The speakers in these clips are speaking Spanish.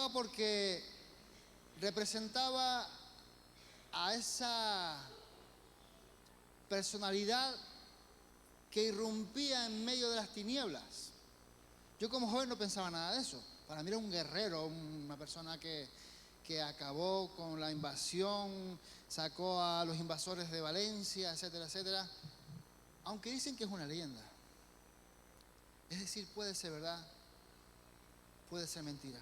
gustaba porque representaba a esa personalidad que irrumpía en medio de las tinieblas. Yo como joven no pensaba nada de eso. Para mí era un guerrero, una persona que acabó con la invasión, sacó a los invasores de Valencia, etcétera, etcétera. Aunque dicen que es una leyenda. Es decir, puede ser verdad, puede ser mentira.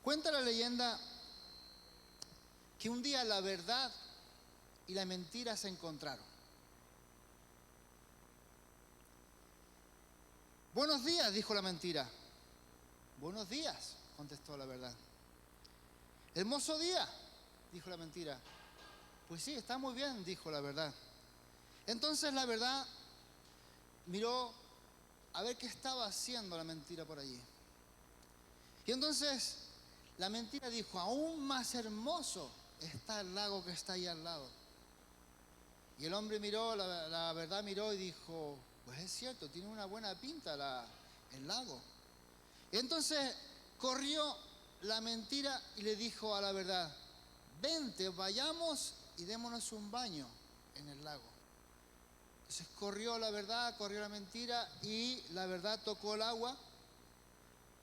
Cuenta la leyenda que un día la verdad y la mentira se encontraron. Buenos días, dijo la mentira. Buenos días, contestó la verdad. Hermoso día, dijo la mentira. Pues sí, está muy bien, dijo la verdad. Entonces la verdad miró a ver qué estaba haciendo la mentira por allí. Y entonces la mentira dijo, aún más hermoso está el lago que está ahí al lado. Y el hombre miró, la verdad miró y dijo, pues es cierto, tiene una buena pinta el lago. Y entonces corrió la mentira y le dijo a la verdad, vente, vayamos y démonos un baño en el lago. Entonces corrió la verdad, corrió la mentira y la verdad tocó el agua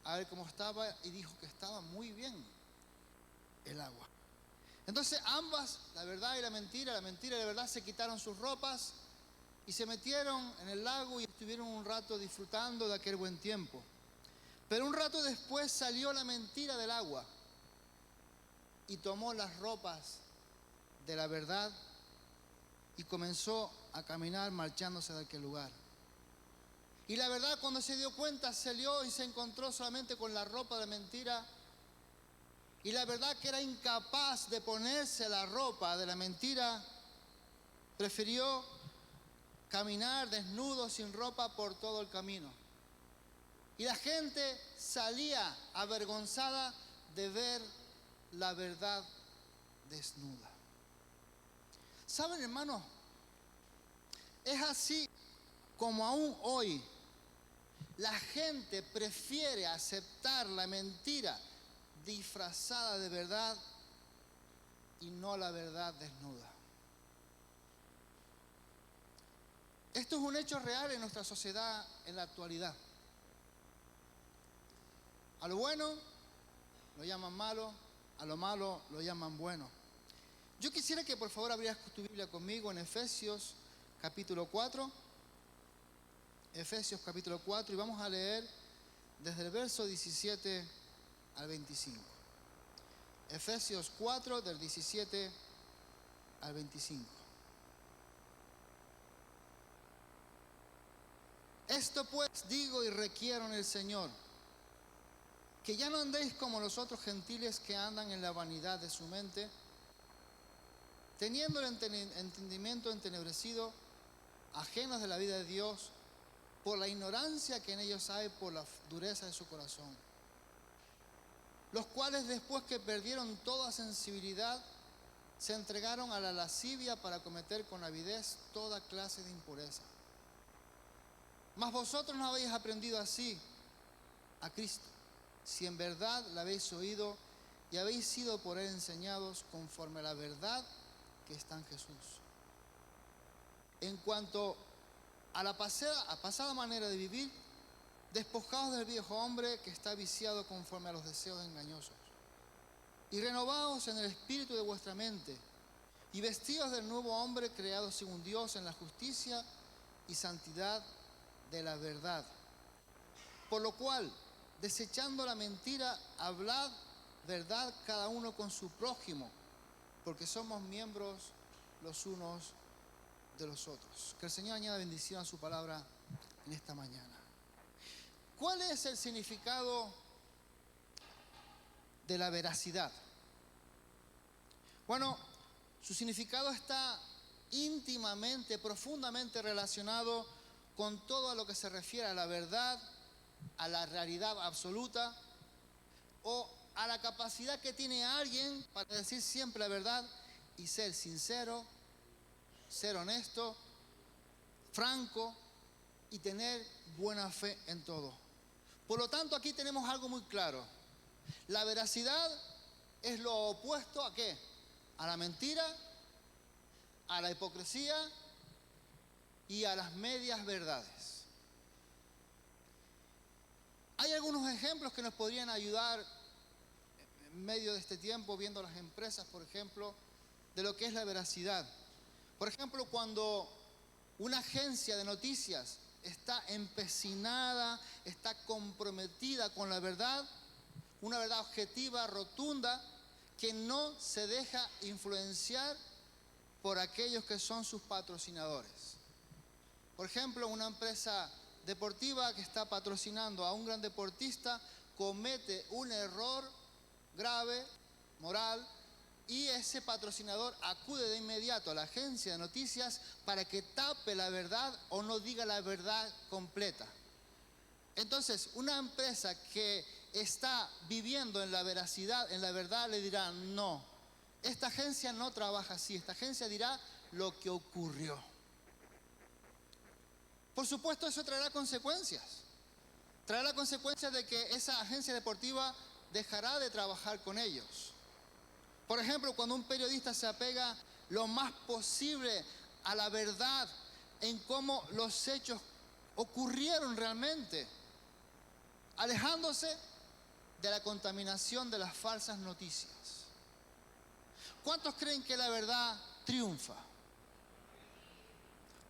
a ver cómo estaba y dijo que estaba muy bien el agua. Entonces ambas, la verdad y la mentira y la verdad se quitaron sus ropas y se metieron en el lago y estuvieron un rato disfrutando de aquel buen tiempo. Pero un rato después salió la mentira del agua y tomó las ropas de la verdad y comenzó a caminar marchándose de aquel lugar. Y la verdad, cuando se dio cuenta, salió y se encontró solamente con la ropa de la mentira. Y la verdad, que era incapaz de ponerse la ropa de la mentira, prefirió caminar desnudo, sin ropa, por todo el camino. Y la gente salía avergonzada de ver la verdad desnuda. ¿Saben, hermanos? Es así como aún hoy la gente prefiere aceptar la mentira disfrazada de verdad y no la verdad desnuda. Esto es un hecho real en nuestra sociedad en la actualidad. A lo bueno lo llaman malo, a lo malo lo llaman bueno. Yo quisiera que por favor abrieras tu Biblia conmigo en Efesios capítulo 4. Efesios capítulo 4 y vamos a leer desde el verso 17 al 25. Efesios 4 del 17 al 25. Esto pues digo y requiero en el Señor, que ya no andéis como los otros gentiles que andan en la vanidad de su mente, teniendo el entendimiento entenebrecido, ajenos de la vida de Dios, por la ignorancia que en ellos hay, por la dureza de su corazón. Los cuales después que perdieron toda sensibilidad, se entregaron a la lascivia para cometer con avidez toda clase de impureza. Mas vosotros no habéis aprendido así a Cristo, si en verdad la habéis oído y habéis sido por él enseñados conforme a la verdad que está en Jesús. En cuanto a la pasada manera de vivir, despojaos del viejo hombre que está viciado conforme a los deseos engañosos, y renovaos en el espíritu de vuestra mente, y vestíos del nuevo hombre creado según Dios en la justicia y santidad de la verdad. Por lo cual, desechando la mentira, hablad verdad cada uno con su prójimo, porque somos miembros los unos de los otros. Que el Señor añada bendición a su palabra en esta mañana. ¿Cuál es el significado de la veracidad? Bueno, su significado está íntimamente, profundamente relacionado con todo lo que se refiere a la verdad, a la realidad absoluta o a la capacidad que tiene alguien para decir siempre la verdad y ser sincero, ser honesto, franco y tener buena fe en todo. Por lo tanto, aquí tenemos algo muy claro. La veracidad es lo opuesto ¿a qué? A la mentira, a la hipocresía y a las medias verdades. Hay algunos ejemplos que nos podrían ayudar en medio de este tiempo, viendo las empresas, por ejemplo, de lo que es la veracidad. Por ejemplo, cuando una agencia de noticias está empecinada, está comprometida con la verdad, una verdad objetiva, rotunda, que no se deja influenciar por aquellos que son sus patrocinadores. Por ejemplo, una empresa deportiva que está patrocinando a un gran deportista comete un error grave, moral, y ese patrocinador acude de inmediato a la agencia de noticias para que tape la verdad o no diga la verdad completa. Entonces, una empresa que está viviendo en la veracidad, en la verdad, le dirá: no, esta agencia no trabaja así, esta agencia dirá lo que ocurrió. Por supuesto, eso traerá consecuencias. Traerá consecuencias de que esa agencia deportiva dejará de trabajar con ellos. Por ejemplo, cuando un periodista se apega lo más posible a la verdad en cómo los hechos ocurrieron realmente, alejándose de la contaminación de las falsas noticias. ¿Cuántos creen que la verdad triunfa?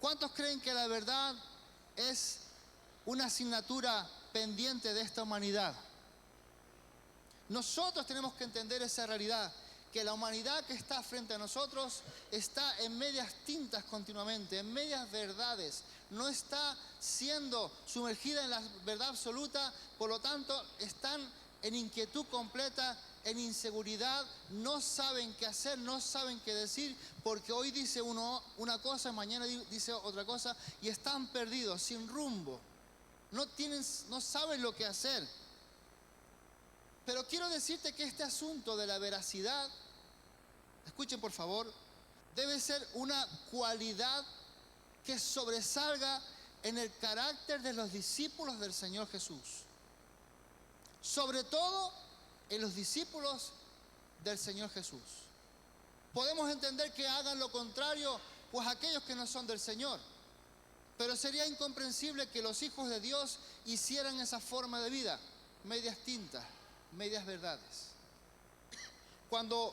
¿Cuántos creen que la verdad es una asignatura pendiente de esta humanidad? Nosotros tenemos que entender esa realidad, que la humanidad que está frente a nosotros está en medias tintas continuamente, en medias verdades, no está siendo sumergida en la verdad absoluta, por lo tanto están en inquietud completa, en inseguridad, no saben qué hacer, no saben qué decir, porque hoy dice uno una cosa, mañana dice otra cosa, y están perdidos, sin rumbo, no saben lo que hacer. Pero quiero decirte que este asunto de la veracidad, escuchen por favor, debe ser una cualidad que sobresalga en el carácter de los discípulos del Señor Jesús. Sobre todo en los discípulos del Señor Jesús. Podemos entender que hagan lo contrario, pues aquellos que no son del Señor. Pero sería incomprensible que los hijos de Dios hicieran esa forma de vida, medias tintas, medias verdades. Cuando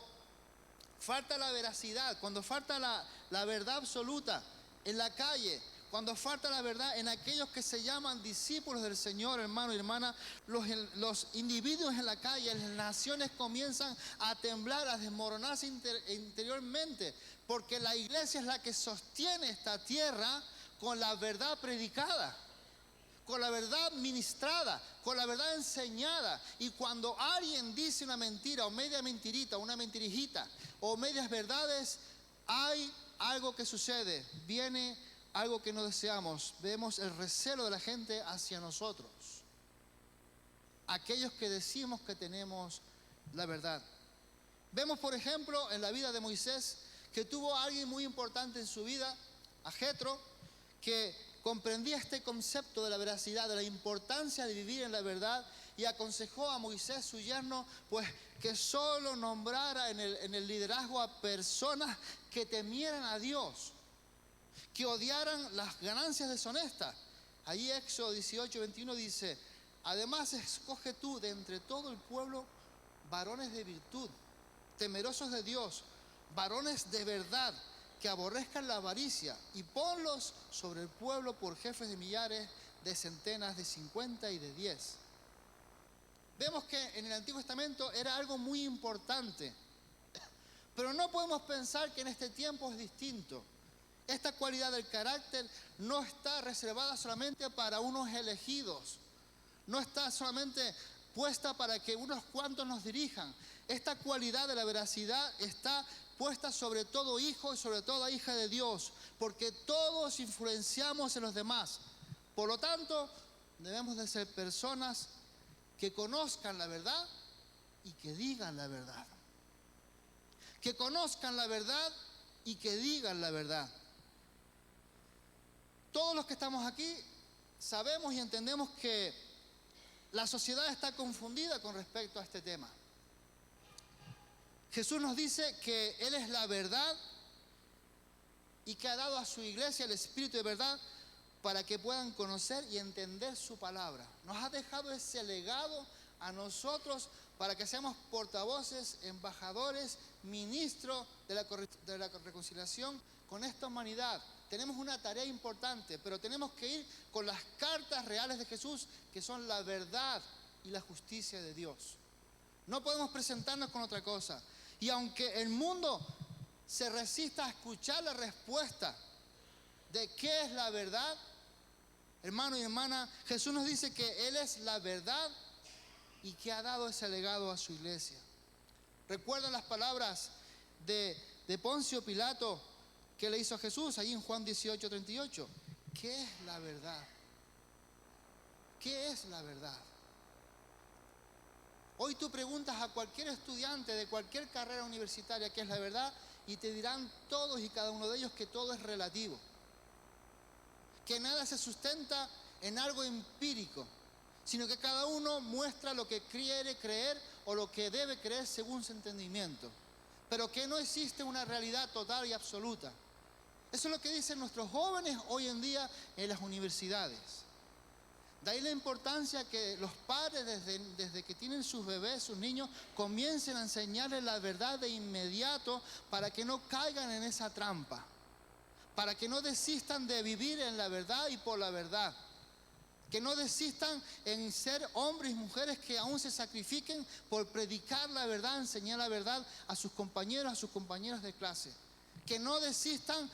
falta la veracidad, cuando falta la verdad absoluta en la calle, cuando falta la verdad en aquellos que se llaman discípulos del Señor, hermano y hermana, los individuos en la calle, las naciones comienzan a temblar, a desmoronarse interiormente, porque la iglesia es la que sostiene esta tierra con la verdad predicada, con la verdad ministrada, con la verdad enseñada. Y cuando alguien dice una mentira o media mentirita, una mentirijita o medias verdades, hay algo que sucede, viene algo que no deseamos. Vemos el recelo de la gente hacia nosotros, aquellos que decimos que tenemos la verdad. Vemos, por ejemplo, en la vida de Moisés, que tuvo a alguien muy importante en su vida, a Jetro, que comprendía este concepto de la veracidad, de la importancia de vivir en la verdad, y aconsejó a Moisés, su yerno, pues que solo nombrara en el liderazgo a personas que temieran a Dios, que odiaran las ganancias deshonestas. Allí Éxodo 18:21 dice: además escoge tú de entre todo el pueblo varones de virtud, temerosos de Dios, varones de verdad, que aborrezcan la avaricia, y ponlos sobre el pueblo por jefes de millares, de centenas, de 50 y de 10. Vemos que en el Antiguo Testamento era algo muy importante, pero no podemos pensar que en este tiempo es distinto. Esta cualidad del carácter no está reservada solamente para unos elegidos, no está solamente puesta para que unos cuantos nos dirijan. Esta cualidad de la veracidad está puesta sobre todo hijo y sobre toda hija de Dios, porque todos influenciamos en los demás. Por lo tanto, debemos de ser personas que conozcan la verdad y que digan la verdad. Que conozcan la verdad y que digan la verdad. Todos los que estamos aquí sabemos y entendemos que la sociedad está confundida con respecto a este tema. Jesús nos dice que Él es la verdad y que ha dado a su iglesia el Espíritu de verdad para que puedan conocer y entender su palabra. Nos ha dejado ese legado a nosotros para que seamos portavoces, embajadores, ministros de la reconciliación con esta humanidad. Tenemos una tarea importante, pero tenemos que ir con las cartas reales de Jesús, que son la verdad y la justicia de Dios. No podemos presentarnos con otra cosa. Y aunque el mundo se resista a escuchar la respuesta de qué es la verdad, hermano y hermana, Jesús nos dice que Él es la verdad y que ha dado ese legado a su iglesia. ¿Recuerdan las palabras de Poncio Pilato que le hizo a Jesús allí en Juan 18:38? ¿Qué es la verdad? ¿Qué es la verdad? Hoy tú preguntas a cualquier estudiante de cualquier carrera universitaria qué es la verdad y te dirán todos y cada uno de ellos que todo es relativo, que nada se sustenta en algo empírico, sino que cada uno muestra lo que quiere creer o lo que debe creer según su entendimiento, pero que no existe una realidad total y absoluta. Eso es lo que dicen nuestros jóvenes hoy en día en las universidades. De ahí la importancia que los padres desde que tienen sus bebés, sus niños, comiencen a enseñarles la verdad de inmediato para que no caigan en esa trampa, para que no desistan de vivir en la verdad y por la verdad, que no desistan en ser hombres y mujeres que aún se sacrifiquen por predicar la verdad, enseñar la verdad a sus compañeros, a sus compañeras de clase. Que no desistan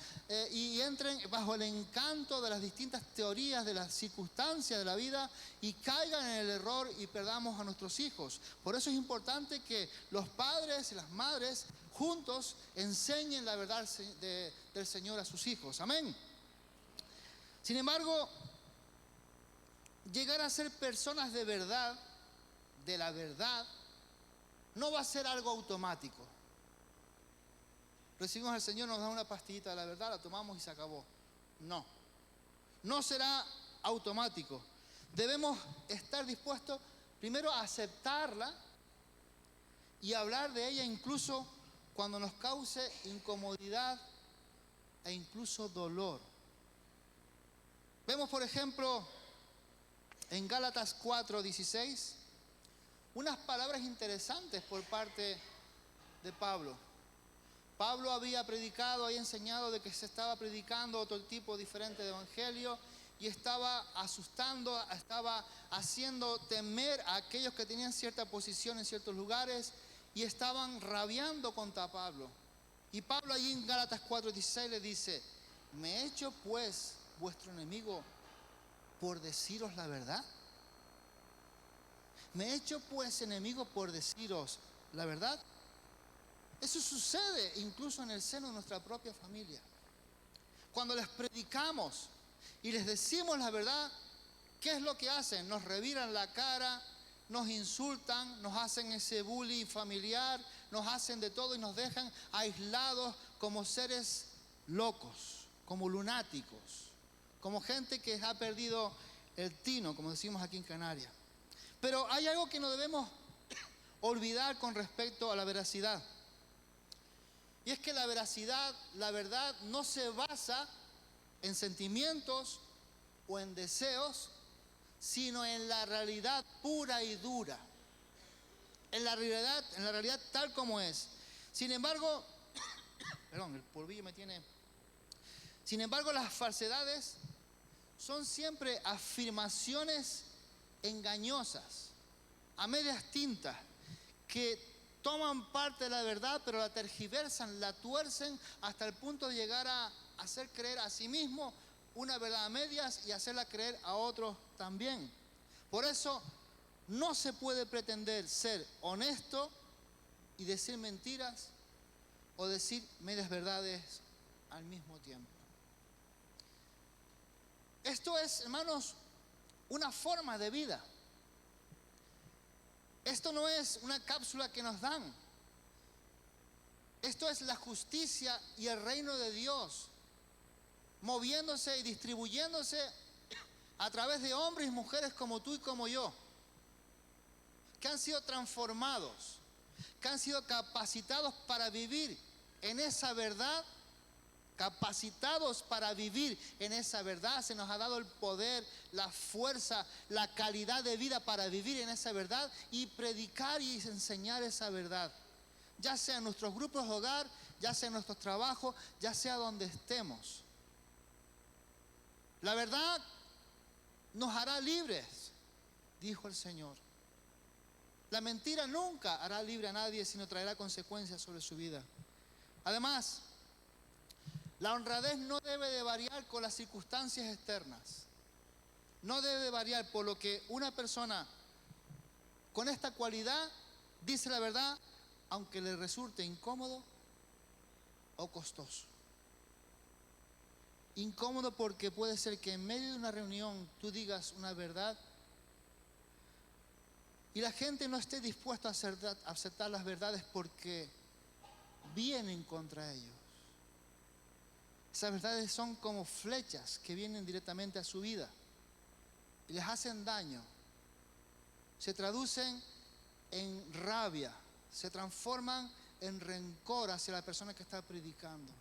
y entren bajo el encanto de las distintas teorías, de las circunstancias de la vida y caigan en el error y perdamos a nuestros hijos. Por eso es importante que los padres y las madres juntos enseñen la verdad del Señor a sus hijos. Amén. Sin embargo, llegar a ser personas de verdad, de la verdad, no va a ser algo automático. Recibimos al Señor, nos da una pastillita de la verdad, la tomamos y se acabó. No será automático. Debemos estar dispuestos primero a aceptarla y hablar de ella incluso cuando nos cause incomodidad e incluso dolor. Vemos, por ejemplo, en Gálatas 4:16, unas palabras interesantes por parte de Pablo. Pablo había predicado y enseñado de que se estaba predicando otro tipo diferente de evangelio y estaba asustando, estaba haciendo temer a aquellos que tenían cierta posición en ciertos lugares y estaban rabiando contra Pablo. Y Pablo allí en Gálatas 4:16 le dice: ¿me he hecho pues vuestro enemigo por deciros la verdad? ¿Me he hecho pues enemigo por deciros la verdad? Eso sucede incluso en el seno de nuestra propia familia. Cuando les predicamos y les decimos la verdad, ¿qué es lo que hacen? Nos reviran la cara, nos insultan, nos hacen ese bullying familiar, nos hacen de todo y nos dejan aislados como seres locos, como lunáticos, como gente que ha perdido el tino, como decimos aquí en Canarias. Pero hay algo que no debemos olvidar con respecto a la veracidad. Y es que la veracidad, la verdad, no se basa en sentimientos o en deseos, sino en la realidad pura y dura. En la realidad tal como es. Sin embargo, perdón, el polvillo me tiene. Sin embargo, las falsedades son siempre afirmaciones engañosas, a medias tintas, que toman parte de la verdad, pero la tergiversan, la tuercen hasta el punto de llegar a hacer creer a sí mismo una verdad a medias y hacerla creer a otros también. Por eso no se puede pretender ser honesto y decir mentiras o decir medias verdades al mismo tiempo. Esto es, hermanos, una forma de vida. Esto no es una cápsula que nos dan. Esto es la justicia y el reino de Dios, moviéndose y distribuyéndose a través de hombres y mujeres como tú y como yo. que han sido transformados, que han sido capacitados para vivir en esa verdad, capacitados para vivir en esa verdad. Se nos ha dado el poder, la fuerza, la calidad de vida para vivir en esa verdad y predicar y enseñar esa verdad. Ya sea en nuestros grupos de hogar, ya sea en nuestros trabajos, ya sea donde estemos. La verdad nos hará libres, dijo el Señor. La mentira nunca hará libre a nadie, sino traerá consecuencias sobre su vida. Además, la honradez no debe de variar con las circunstancias externas. No debe de variar, por lo que una persona con esta cualidad dice la verdad, aunque le resulte incómodo o costoso. Incómodo porque puede ser que en medio de una reunión tú digas una verdad y la gente no esté dispuesta a aceptar las verdades porque vienen contra ellos. Esas verdades son como flechas que vienen directamente a su vida y les hacen daño. Se traducen en rabia, se transforman en rencor hacia la persona que está predicando.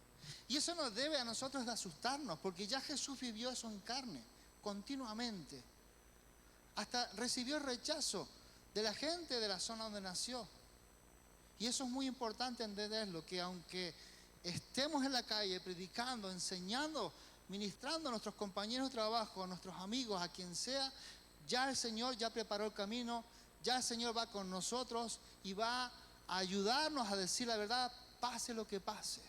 Y eso nos debe a nosotros de asustarnos, porque ya Jesús vivió eso en carne, continuamente. Hasta recibió el rechazo de la gente de la zona donde nació. Y eso es muy importante entenderlo, que aunque estemos en la calle predicando, enseñando, ministrando a nuestros compañeros de trabajo, a nuestros amigos, a quien sea, ya el Señor ya preparó el camino, ya el Señor va con nosotros y va a ayudarnos a decir la verdad, pase lo que pase.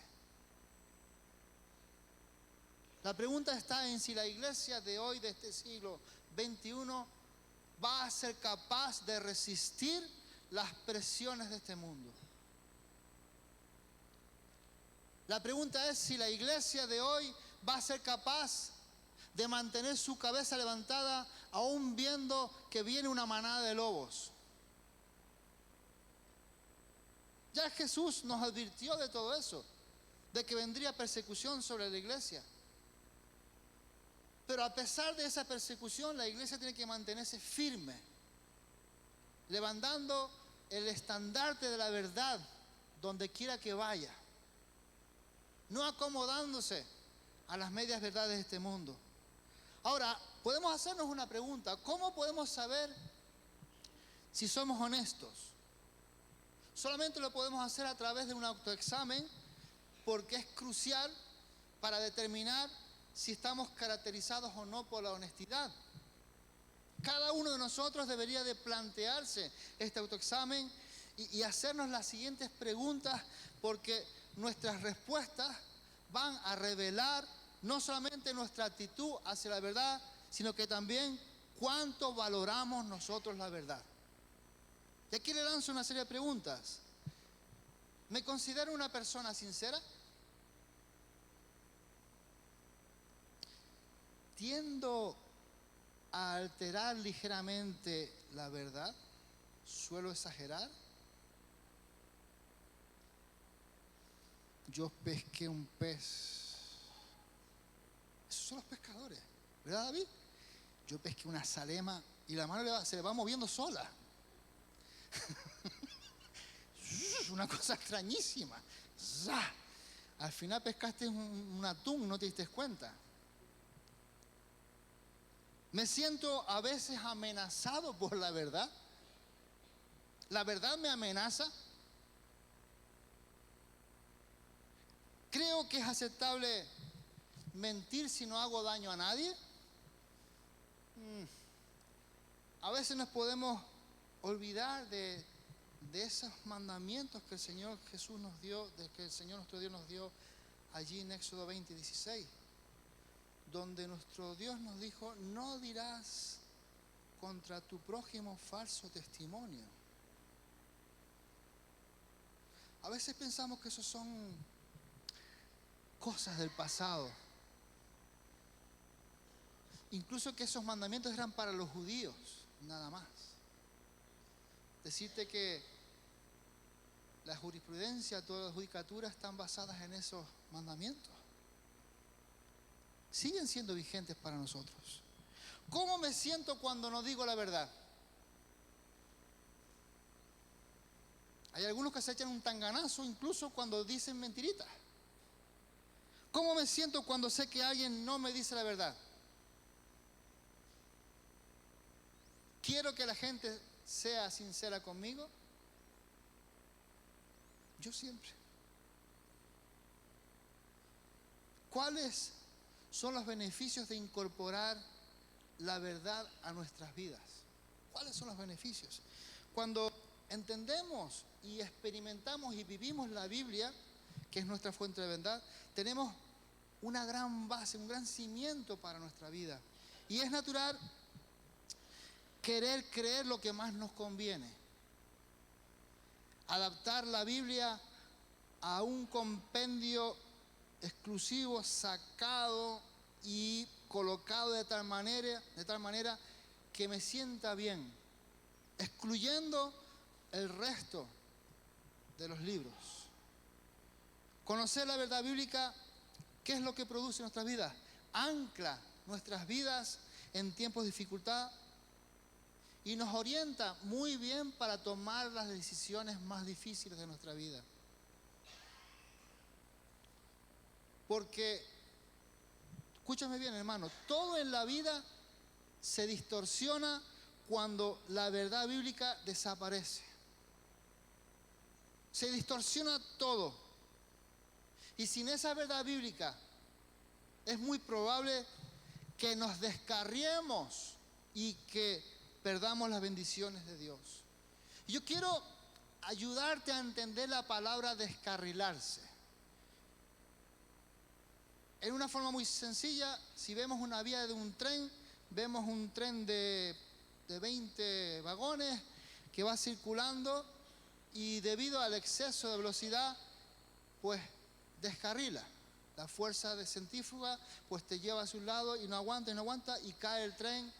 La pregunta está en si la iglesia de hoy, de este siglo XXI, va a ser capaz de resistir las presiones de este mundo. La pregunta es si la iglesia de hoy va a ser capaz de mantener su cabeza levantada aún viendo que viene una manada de lobos. Ya Jesús nos advirtió de todo eso, de que vendría persecución sobre la iglesia. Pero a pesar de esa persecución, la iglesia tiene que mantenerse firme, levantando el estandarte de la verdad donde quiera que vaya, no acomodándose a las medias verdades de este mundo. Ahora, podemos hacernos una pregunta: ¿cómo podemos saber si somos honestos? Solamente lo podemos hacer a través de un autoexamen, porque es crucial para determinar si estamos caracterizados o no por la honestidad. Cada uno de nosotros debería de plantearse este autoexamen y hacernos las siguientes preguntas, porque nuestras respuestas van a revelar no solamente nuestra actitud hacia la verdad, sino que también cuánto valoramos nosotros la verdad. Y aquí le lanzo una serie de preguntas. ¿Me considero una persona sincera? ¿Tiendo a alterar ligeramente la verdad? ¿Suelo exagerar? Yo pesqué un pez. Esos son los pescadores, ¿verdad, David? Yo pesqué una salema y la mano se le va moviendo sola. Una cosa extrañísima. Al final pescaste un atún, no te diste cuenta. Me siento a veces amenazado por la verdad. ¿La verdad me amenaza? ¿Creo que es aceptable mentir si no hago daño a nadie? A veces nos podemos olvidar de esos mandamientos que el Señor Jesús nos dio, de que el Señor nuestro Dios nos dio allí en Éxodo 20:16, donde nuestro Dios nos dijo: no dirás contra tu prójimo falso testimonio. A veces pensamos que eso son cosas del pasado, incluso que esos mandamientos eran para los judíos, nada más. Decirte que la jurisprudencia, toda la judicatura están basadas en esos mandamientos. Siguen siendo vigentes para nosotros. ¿Cómo me siento cuando no digo la verdad? Hay algunos que se echan un tanganazo incluso cuando dicen mentiritas. ¿Cómo me siento cuando sé que alguien no me dice la verdad? ¿Quiero que la gente sea sincera conmigo? Yo siempre. ¿Cuáles son los beneficios de incorporar la verdad a nuestras vidas? ¿Cuáles son los beneficios? Cuando entendemos y experimentamos y vivimos la Biblia, que es nuestra fuente de verdad, tenemos una gran base, un gran cimiento para nuestra vida. Y es natural querer creer lo que más nos conviene. Adaptar la Biblia a un compendio exclusivo, sacado y colocado de tal manera que me sienta bien, excluyendo el resto de los libros. Conocer la verdad bíblica, ¿qué es lo que produce en nuestras vidas? Ancla nuestras vidas en tiempos de dificultad y nos orienta muy bien para tomar las decisiones más difíciles de nuestra vida. Porque, escúchame bien, hermano, todo en la vida se distorsiona cuando la verdad bíblica desaparece. Se distorsiona todo. Y sin esa verdad bíblica es muy probable que nos descarriemos y que perdamos las bendiciones de Dios. Yo quiero ayudarte a entender la palabra descarrilarse. En una forma muy sencilla, si vemos una vía de un tren, vemos un tren de 20 vagones que va circulando y debido al exceso de velocidad, pues descarrila. La fuerza de centrífuga pues te lleva hacia un lado y no aguanta y cae el tren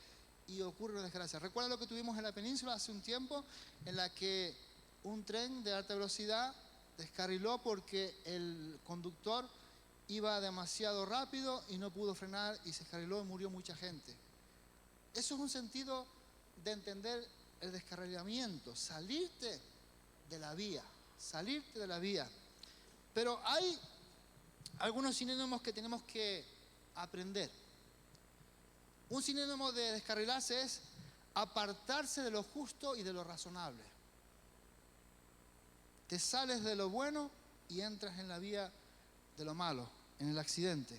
y ocurre una desgracia. ¿Recuerda lo que tuvimos en la península hace un tiempo en la que un tren de alta velocidad descarriló porque el conductor iba demasiado rápido y no pudo frenar y se descarriló y murió mucha gente? Eso es un sentido de entender el descarrilamiento, salirte de la vía. Pero hay algunos sinónimos que tenemos que aprender. Un sinónimo de descarrilarse es apartarse de lo justo y de lo razonable. Te sales de lo bueno y entras en la vía de lo malo, en el accidente.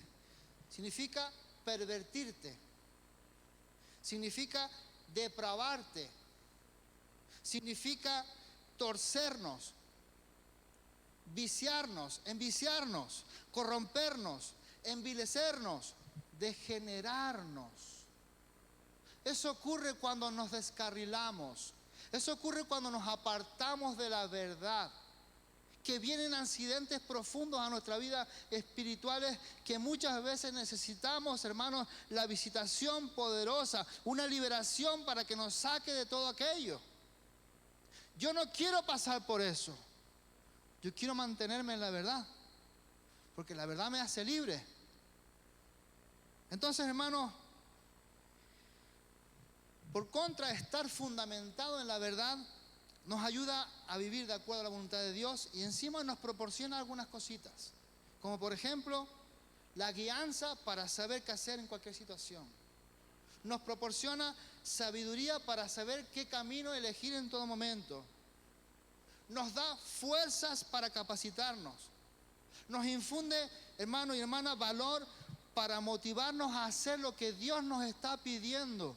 Significa pervertirte. Significa depravarte. Significa torcernos, viciarnos, enviciarnos, corrompernos, envilecernos, degenerarnos. Eso ocurre cuando nos descarrilamos. Eso ocurre cuando nos apartamos de la verdad. Que vienen accidentes profundos a nuestra vida espirituales que muchas veces necesitamos, hermanos, la visitación poderosa, una liberación para que nos saque de todo aquello. Yo no quiero pasar por eso. Yo quiero mantenerme en la verdad, porque la verdad me hace libre. Entonces, hermanos, por contra, estar fundamentado en la verdad nos ayuda a vivir de acuerdo a la voluntad de Dios y encima nos proporciona algunas cositas, como por ejemplo, la guianza para saber qué hacer en cualquier situación. Nos proporciona sabiduría para saber qué camino elegir en todo momento. Nos da fuerzas para capacitarnos. Nos infunde, hermano y hermana, valor para motivarnos a hacer lo que Dios nos está pidiendo.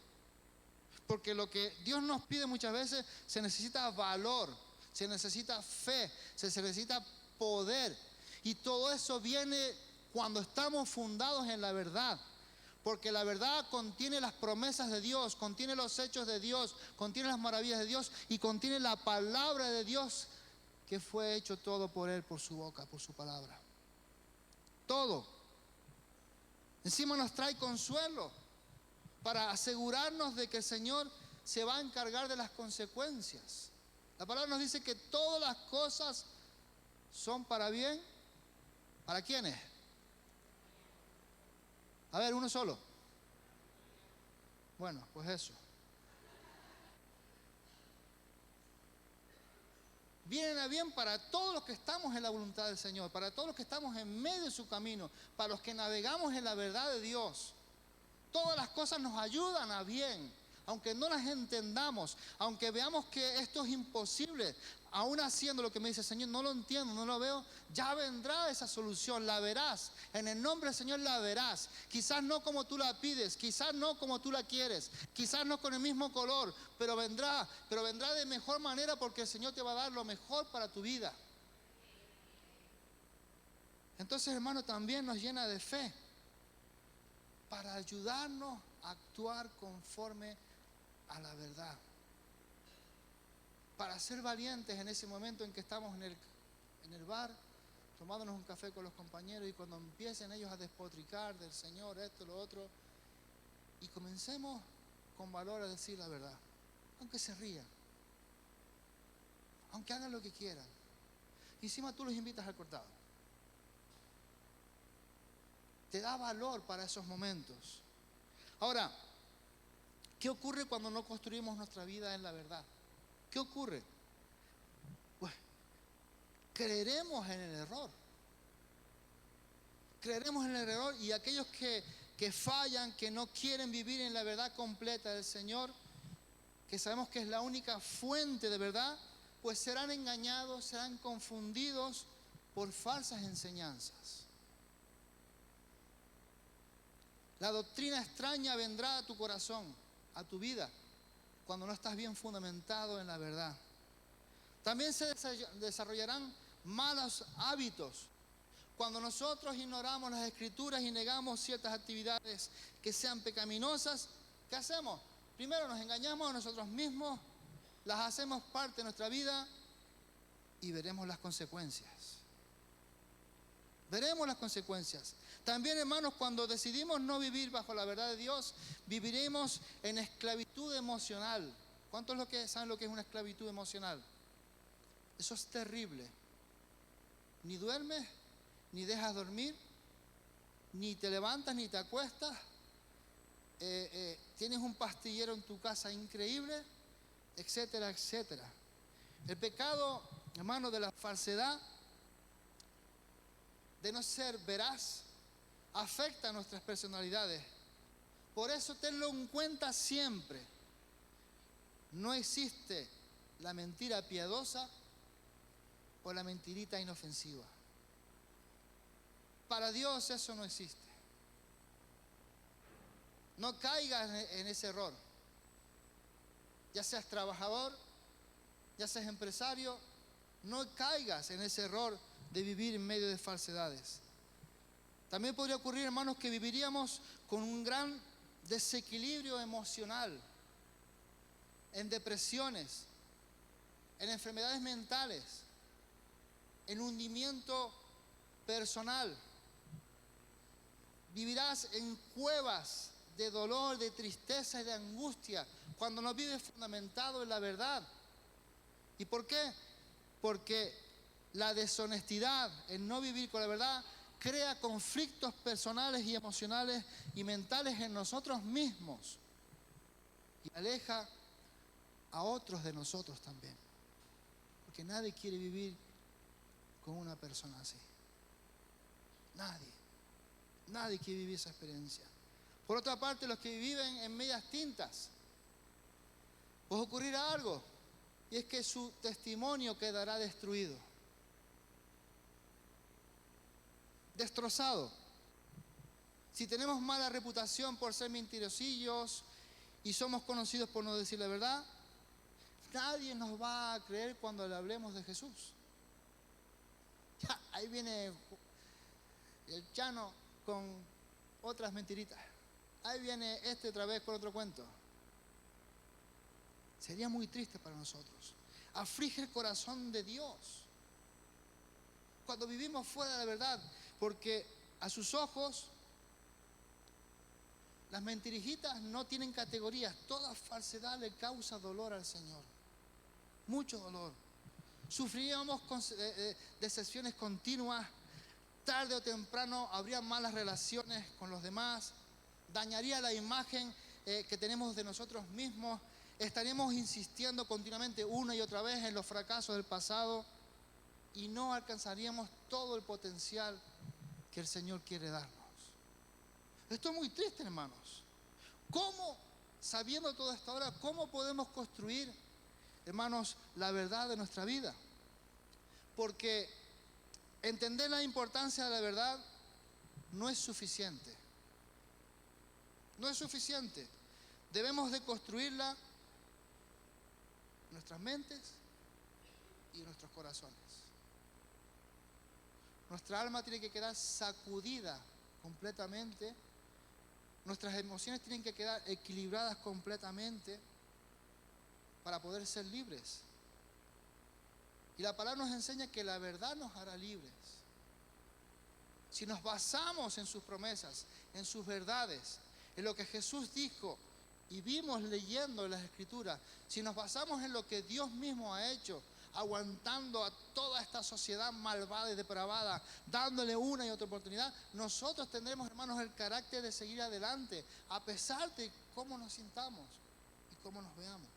Porque lo que Dios nos pide muchas veces se necesita valor, se necesita fe, se necesita poder. Y todo eso viene cuando estamos fundados en la verdad. Porque la verdad contiene las promesas de Dios, contiene los hechos de Dios, contiene las maravillas de Dios y contiene la palabra de Dios que fue hecho todo por Él, por su boca, por su palabra. Todo. Encima nos trae consuelo para asegurarnos de que el Señor se va a encargar de las consecuencias. La palabra nos dice que todas las cosas son para bien. ¿Para quiénes? A ver, uno solo. Bueno, pues eso. vienen a bien para todos los que estamos en la voluntad del Señor, para todos los que estamos en medio de su camino, para los que navegamos en la verdad de Dios. Todas las cosas nos ayudan a bien, aunque no las entendamos, aunque veamos que esto es imposible. Aún haciendo lo que me dice el Señor, no lo entiendo, no lo veo, ya vendrá esa solución, la verás. En el nombre del Señor la verás. Quizás no como tú la pides, quizás no como tú la quieres, quizás no con el mismo color, pero vendrá de mejor manera, porque el Señor te va a dar lo mejor para tu vida. Entonces, hermano, también nos llena de fe para ayudarnos a actuar conforme a la verdad. Para ser valientes en ese momento en que estamos en el bar, tomándonos un café con los compañeros, y cuando empiecen ellos a despotricar del Señor, esto, lo otro, y comencemos con valor a decir la verdad, aunque se rían, aunque hagan lo que quieran. Y encima tú los invitas al cortado. Te da valor para esos momentos. Ahora, ¿qué ocurre cuando no construimos nuestra vida en la verdad? ¿Qué ocurre? Pues creeremos en el error. Creeremos en el error, y aquellos que fallan, que no quieren vivir en la verdad completa del Señor, que sabemos que es la única fuente de verdad, pues serán engañados, serán confundidos por falsas enseñanzas. La doctrina extraña vendrá a tu corazón, a tu vida, cuando no estás bien fundamentado en la verdad. También se desarrollarán malos hábitos. Cuando nosotros ignoramos las Escrituras y negamos ciertas actividades que sean pecaminosas, ¿qué hacemos? Primero nos engañamos a nosotros mismos, las hacemos parte de nuestra vida y veremos las consecuencias. Veremos las consecuencias. También, hermanos, cuando decidimos no vivir bajo la verdad de Dios, viviremos en esclavitud emocional. ¿Cuántos saben lo que es una esclavitud emocional? Eso es terrible. Ni duermes, ni dejas dormir, ni te levantas, ni te acuestas. Tienes un pastillero en tu casa increíble, etcétera, etcétera. El pecado, hermano, de la falsedad, de no ser veraz, afecta a nuestras personalidades. Por eso tenlo en cuenta siempre. No existe la mentira piadosa o la mentirita inofensiva. Para Dios eso no existe. No caigas en ese error. Ya seas trabajador, ya seas empresario, no caigas en ese error de vivir en medio de falsedades. También podría ocurrir, hermanos, que viviríamos con un gran desequilibrio emocional, en depresiones, en enfermedades mentales, en hundimiento personal. Vivirás en cuevas de dolor, de tristeza y de angustia cuando no vives fundamentado en la verdad. ¿Y por qué? Porque la deshonestidad, el no vivir con la verdad, crea conflictos personales y emocionales y mentales en nosotros mismos y aleja a otros de nosotros también, porque nadie quiere vivir con una persona así. Nadie quiere vivir esa experiencia. Por otra parte, los que viven en medias tintas, pues ocurrirá algo, y es que su testimonio quedará destruido, destrozado. Si tenemos mala reputación por ser mentirosillos y somos conocidos por no decir la verdad, nadie nos va a creer cuando le hablemos de Jesús. Ya, ahí viene el Chano con otras mentiritas. Ahí viene otra vez con otro cuento. Sería muy triste para nosotros. Aflige el corazón de Dios cuando vivimos fuera de la verdad, porque a sus ojos las mentirijitas no tienen categorías. Toda falsedad le causa dolor al Señor, mucho dolor. Sufriríamos decepciones continuas. Tarde o temprano habría malas relaciones con los demás. Dañaría la imagen que tenemos de nosotros mismos. Estaremos insistiendo continuamente una y otra vez en los fracasos del pasado y no alcanzaríamos todo el potencial que el Señor quiere darnos. Esto es muy triste, hermanos. ¿Cómo, sabiendo todo esto ahora, cómo podemos construir, hermanos, la verdad de nuestra vida? Porque entender la importancia de la verdad no es suficiente. No es suficiente. Debemos de construirla en nuestras mentes y en nuestros corazones. Nuestra alma tiene que quedar sacudida completamente. Nuestras emociones tienen que quedar equilibradas completamente para poder ser libres. Y la palabra nos enseña que la verdad nos hará libres. Si nos basamos en sus promesas, en sus verdades, en lo que Jesús dijo y vimos leyendo en las Escrituras, si nos basamos en lo que Dios mismo ha hecho, aguantando a toda esta sociedad malvada y depravada, dándole una y otra oportunidad, nosotros tendremos, hermanos, el carácter de seguir adelante, a pesar de cómo nos sintamos y cómo nos veamos.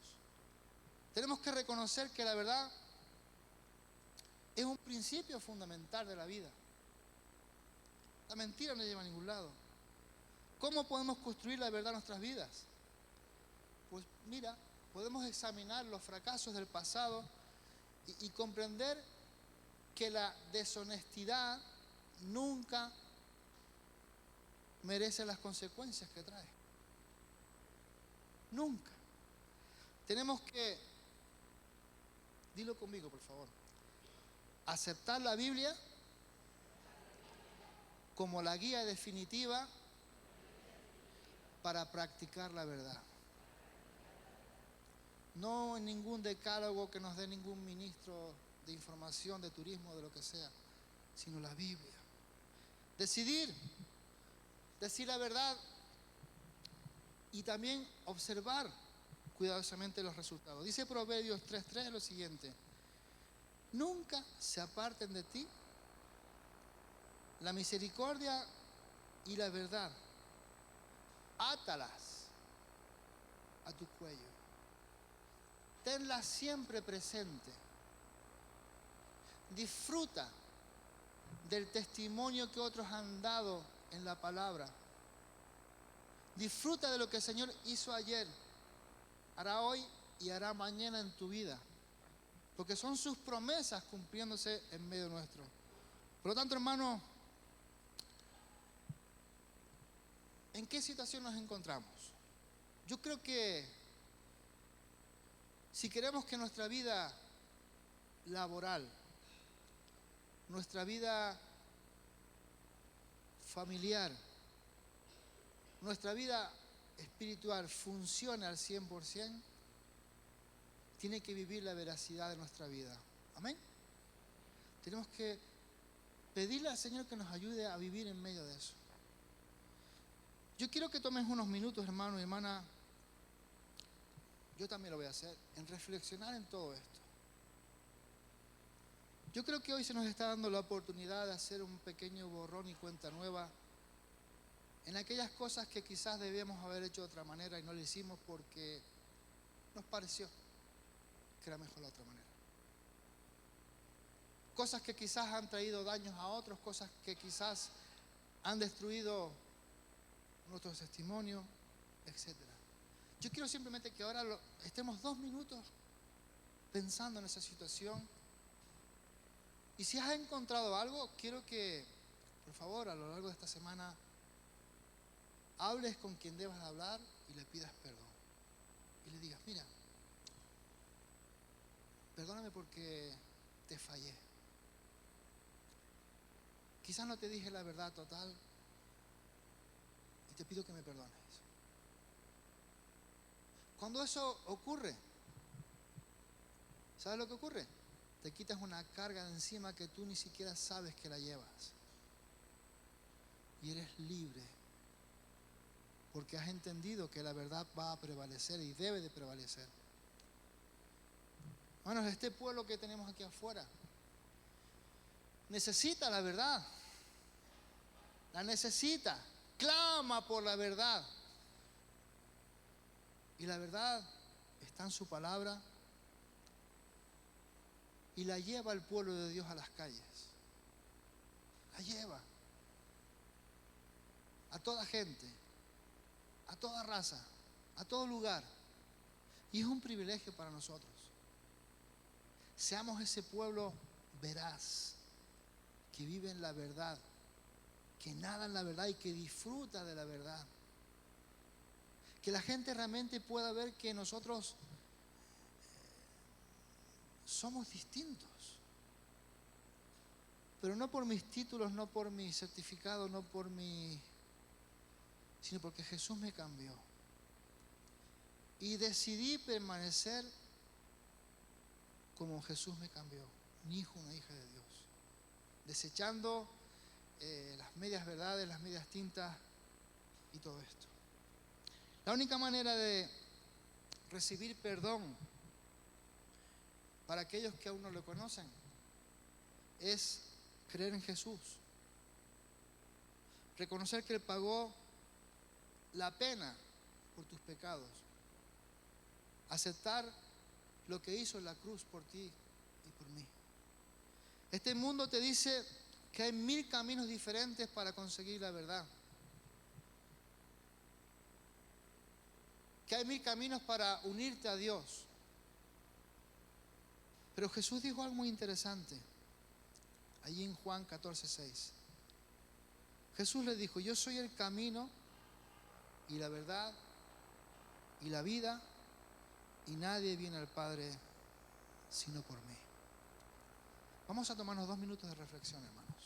Tenemos que reconocer que la verdad es un principio fundamental de la vida. La mentira no lleva a ningún lado. ¿Cómo podemos construir la verdad en nuestras vidas? Pues mira, podemos examinar los fracasos del pasado y comprender que la deshonestidad nunca merece las consecuencias que trae. Nunca. Tenemos que, dilo conmigo por favor, aceptar la Biblia como la guía definitiva para practicar la verdad. No en ningún decálogo que nos dé ningún ministro de información, de turismo, de lo que sea, sino la Biblia. Decidir, decir la verdad y también observar cuidadosamente los resultados. Dice Proverbios 3:3 lo siguiente: nunca se aparten de ti la misericordia y la verdad, átalas a tu cuello. Tenla siempre presente. Disfruta del testimonio que otros han dado en la palabra. Disfruta de lo que el Señor hizo ayer, hará hoy y hará mañana en tu vida. Porque son sus promesas cumpliéndose en medio nuestro. Por lo tanto, hermano, ¿en qué situación nos encontramos? Yo creo que si queremos que nuestra vida laboral, nuestra vida familiar, nuestra vida espiritual funcione al 100%, tiene que vivir la veracidad de nuestra vida. Amén. Tenemos que pedirle al Señor que nos ayude a vivir en medio de eso. Yo quiero que tomes unos minutos, hermano y hermana, yo también lo voy a hacer, en reflexionar en todo esto. Yo creo que hoy se nos está dando la oportunidad de hacer un pequeño borrón y cuenta nueva en aquellas cosas que quizás debíamos haber hecho de otra manera y no lo hicimos porque nos pareció que era mejor la otra manera. Cosas que quizás han traído daños a otros, cosas que quizás han destruido nuestro testimonio, etc. Yo quiero simplemente que ahora estemos 2 minutos pensando en esa situación. Y si has encontrado algo, quiero que, por favor, a lo largo de esta semana, hables con quien debas hablar y le pidas perdón. Y le digas: mira, perdóname porque te fallé. Quizás no te dije la verdad total y te pido que me perdones. Cuando eso ocurre, ¿sabes lo que ocurre? Te quitas una carga de encima que tú ni siquiera sabes que la llevas. Y eres libre. Porque has entendido que la verdad va a prevalecer y debe de prevalecer. Bueno, este pueblo que tenemos aquí afuera necesita la verdad. La necesita. Clama por la verdad. Y la verdad está en su palabra y la lleva el pueblo de Dios a las calles. La lleva a toda gente, a toda raza, a todo lugar. Y es un privilegio para nosotros. Seamos ese pueblo veraz, que vive en la verdad, que nada en la verdad y que disfruta de la verdad. Que la gente realmente pueda ver que nosotros somos distintos. Pero no por mis títulos, no por mi certificado, no por mi... sino porque Jesús me cambió. Y decidí permanecer como Jesús me cambió, un hijo, una hija de Dios. Desechando las medias verdades, las medias tintas y todo esto. La única manera de recibir perdón para aquellos que aún no lo conocen es creer en Jesús. Reconocer que Él pagó la pena por tus pecados. Aceptar lo que hizo en la cruz por ti y por mí. Este mundo te dice que hay 1000 caminos diferentes para conseguir la verdad. Que hay 1000 caminos para unirte a Dios. Pero Jesús dijo algo muy interesante. Allí en Juan 14:6. Jesús le dijo: yo soy el camino y la verdad y la vida, y nadie viene al Padre sino por mí. Vamos a tomarnos 2 minutos de reflexión, hermanos.